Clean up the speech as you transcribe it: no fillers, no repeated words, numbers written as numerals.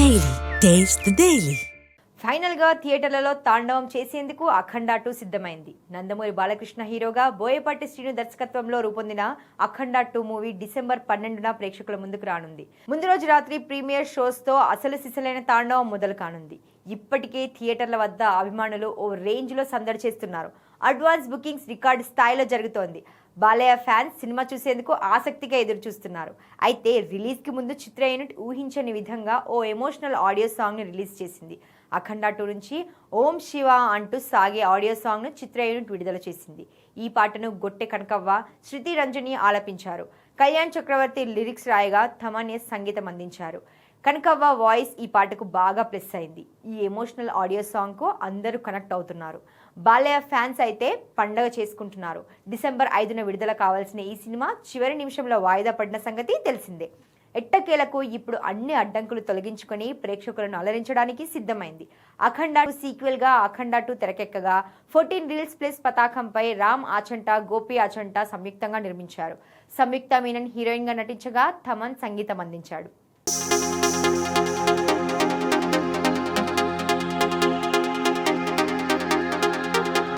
Daily. Taste the Daily. Final గా థియేటర్లలో తాండవం చేసేందుకు అఖండ 2 సిద్ధమైంది. నందమూరి బాలకృష్ణ హీరోగా, బోయపాటి శ్రీను దర్శకత్వంలో రూపొందిన అఖండ 2 మూవీ డిసెంబర్ 12న ప్రేక్షకుల ముందుకు రానుంది. ముందు రోజు రాత్రి ప్రీమియర్ షోస్ తో అసలు సిసలైన తాండవం మొదలు కానుంది. ఇప్పటికే థియేటర్ల వద్ద అభిమానులు ఓ రేంజ్ లో సందడి చేస్తున్నారు. అడ్వాన్స్ బుకింగ్స్ రికార్డు స్థాయిలో జరుగుతోంది. బాలయ్య ఫ్యాన్స్ సినిమా చూసేందుకు ఆసక్తిగా ఎదురు చూస్తున్నారు. అయితే రిలీజ్ కి ముందు చిత్ర యూనిట్ ఊహించని విధంగా ఓ ఎమోషనల్ ఆడియో సాంగ్ ని రిలీజ్ చేసింది. అఖండ 2 నుంచి ఓం శివ అంటూ సాగే ఆడియో సాంగ్ ను చిత్ర యూనిట్ విడుదల చేసింది. ఈ పాటను గొట్టె కనకవ్వ, శృతి రంజని ఆలపించారు. కళ్యాణ్ చక్రవర్తి లిరిక్స్ రాయగా తమన్ సంగీతం అందించారు. కనకవ్వ వాయిస్ ఈ పాటకు బాగా ప్లస్ అయింది. ఈ ఎమోషనల్ ఆడియో సాంగ్ కు అందరూ కనెక్ట్ అవుతున్నారు. బాలయ్య ఫ్యాన్స్ అయితే పండగ చేసుకుంటున్నారు. డిసెంబర్ 5న విడుదల కావాల్సిన ఈ సినిమా చివరి నిమిషంలో వాయిదా పడిన సంగతి తెలిసిందే. ఎట్టకేలకు ఇప్పుడు అన్ని అడ్డంకులు తొలగించుకొని ప్రేక్షకులను అలరించడానికి సిద్ధమైంది. అఖండ 2 సీక్వెల్ గా అఖండ 2 తెరకెక్కగా 14 రీల్స్ ప్లస్ పతాకంపై రామ్ ఆచంట, గోపి ఆచంట సంయుక్తంగా నిర్మించారు. సంయుక్త మీనన్ హీరోయిన్ గా నటించగా తమన్ సంగీతం అందించాడు.